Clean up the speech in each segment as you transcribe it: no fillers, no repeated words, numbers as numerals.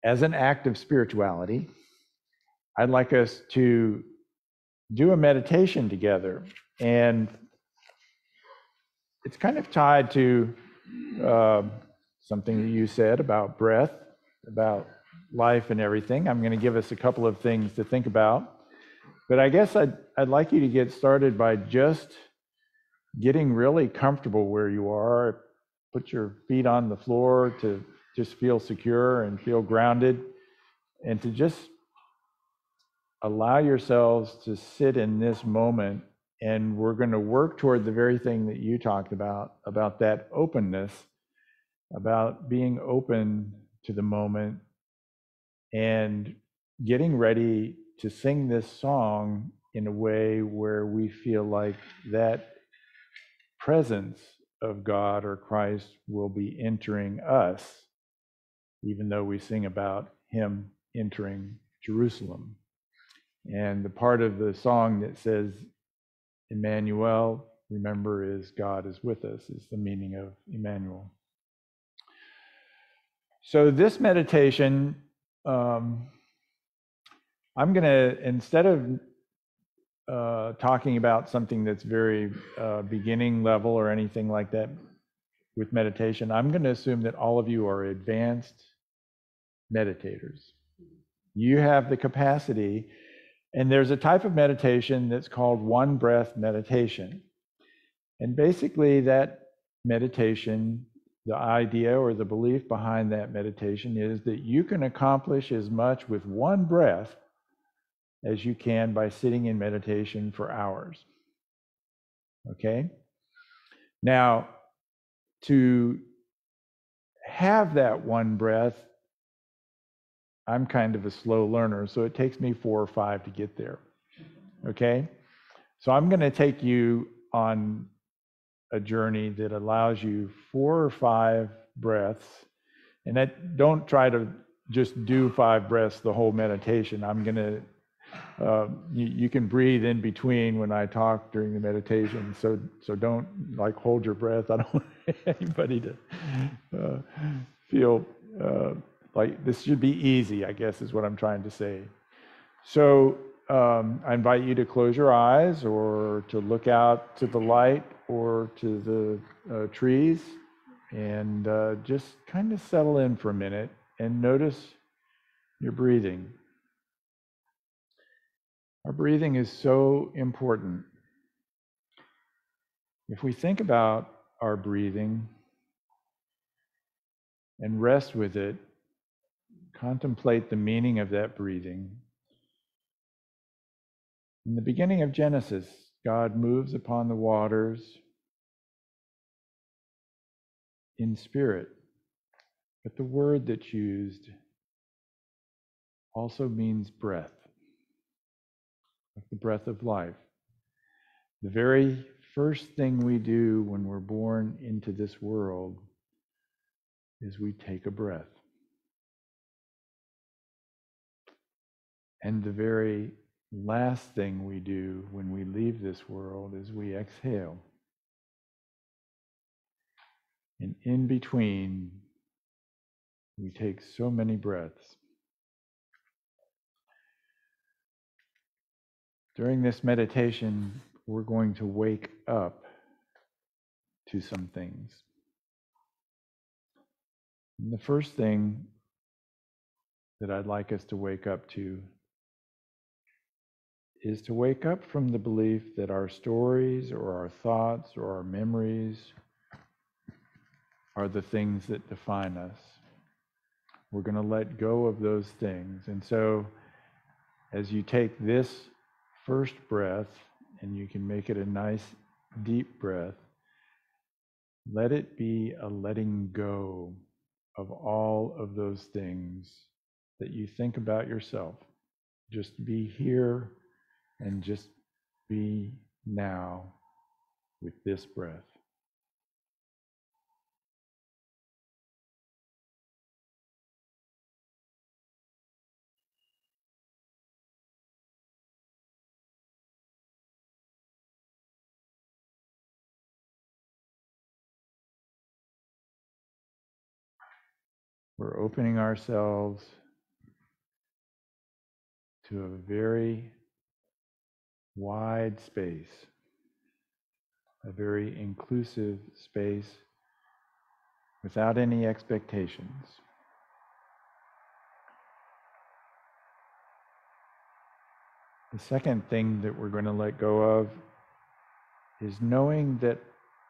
as an act of spirituality, I'd like us to do a meditation together. And it's kind of tied to something that you said about breath, about life and everything. I'm going to give us a couple of things to think about. But I guess I'd like you to get started by just getting really comfortable where you are. Put your feet on the floor to just feel secure and feel grounded, and to just allow yourselves to sit in this moment. And we're going to work toward the very thing that you talked about that openness, about being open to the moment and getting ready to sing this song in a way where we feel like that presence of God or Christ will be entering us, even though we sing about him entering Jerusalem. And the part of the song that says, Emmanuel, remember, is God is with us, is the meaning of Emmanuel. So this meditation, I'm going to, instead of talking about something that's very beginning level or anything like that with meditation, I'm going to assume that all of you are advanced meditators. You have the capacity, and there's a type of meditation that's called one breath meditation. And basically that meditation, the idea or the belief behind that meditation is that you can accomplish as much with one breath as you can by sitting in meditation for hours. Okay? Now, to have that one breath, I'm kind of a slow learner, so it takes me 4 or 5 to get there. Okay? So I'm going to take you on a journey that allows you 4 or 5 breaths. And that, don't try to just do 5 breaths the whole meditation. I'm going to you can breathe in between when I talk during the meditation, so don't like hold your breath. I don't want anybody to feel like this should be easy, I guess is what I'm trying to say. So I invite you to close your eyes or to look out to the light or to the trees and just kind of settle in for a minute and notice your breathing. Our breathing is so important. If we think about our breathing and rest with it, contemplate the meaning of that breathing. In the beginning of Genesis, God moves upon the waters in spirit, but the word that's used also means breath, like the breath of life. The very first thing we do when we're born into this world is we take a breath. And the very last thing we do when we leave this world is we exhale. And in between, we take so many breaths. During this meditation, we're going to wake up to some things. And the first thing that I'd like us to wake up to is to wake up from the belief that our stories or our thoughts or our memories are the things that define us. We're going to let go of those things. And so as you take this first breath, and you can make it a nice deep breath, let it be a letting go of all of those things that you think about yourself. Just be here and just be now with this breath. We're opening ourselves into a very wide space, a very inclusive space without any expectations. The second thing that we're going to let go of is knowing that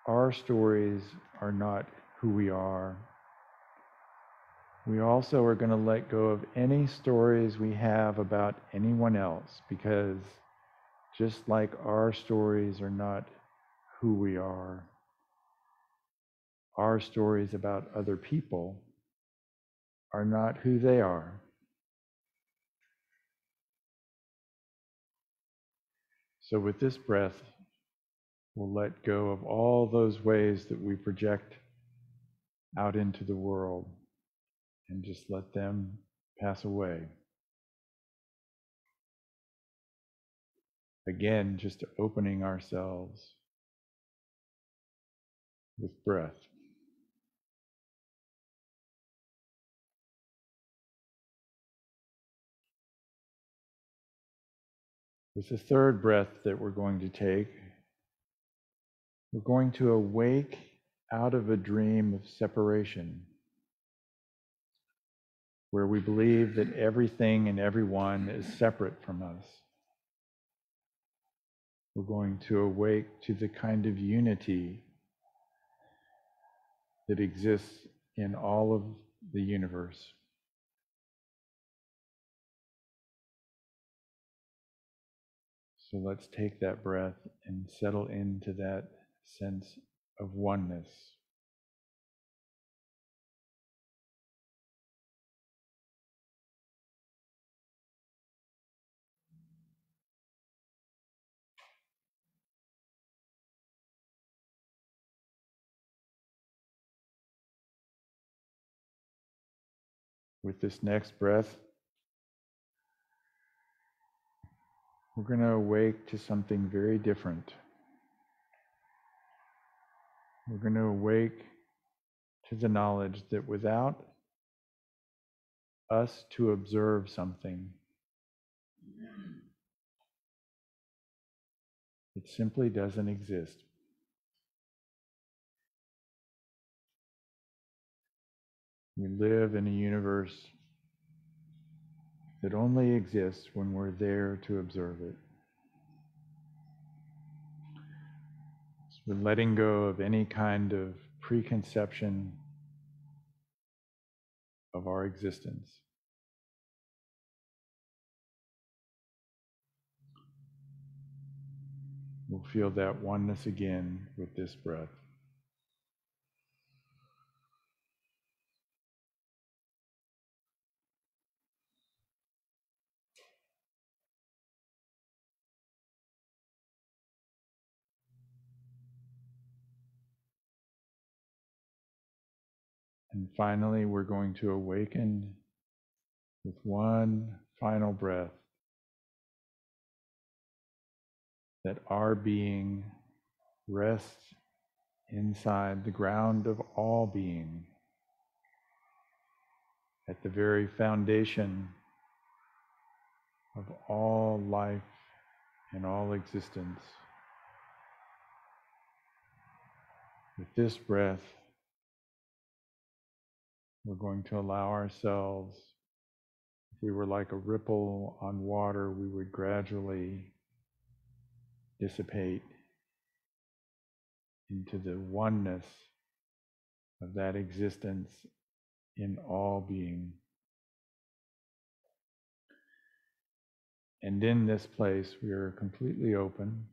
our stories are not who we are. We also are going to let go of any stories we have about anyone else, because just like our stories are not who we are, our stories about other people are not who they are. So with this breath, we'll let go of all those ways that we project out into the world and just let them pass away. Again, just opening ourselves with breath. With the third breath that we're going to take, we're going to awake out of a dream of separation, where we believe that everything and everyone is separate from us. We're going to awake to the kind of unity that exists in all of the universe. So let's take that breath and settle into that sense of oneness. With this next breath, we're going to awake to something very different. We're going to awake to the knowledge that without us to observe something, it simply doesn't exist. We live in a universe that only exists when we're there to observe it. So we're letting go of any kind of preconception of our existence. We'll feel that oneness again with this breath. And finally, we're going to awaken with one final breath, that our being rests inside the ground of all being, at the very foundation of all life and all existence. With this breath, we're going to allow ourselves, if we were like a ripple on water, we would gradually dissipate into the oneness of that existence in all being. And in this place, we are completely open.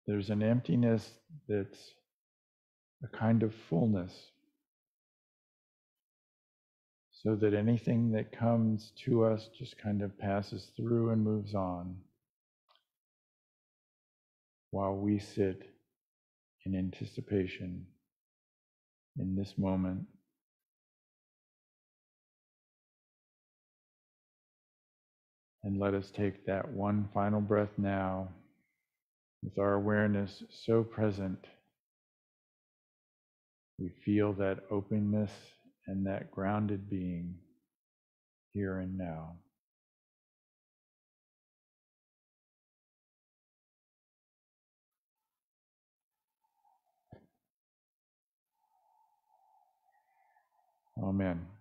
There's an emptiness that's a kind of fullness, so that anything that comes to us just kind of passes through and moves on, while we sit in anticipation in this moment. And let us take that one final breath now, with our awareness so present. We feel that openness and that grounded being. here and now. Amen.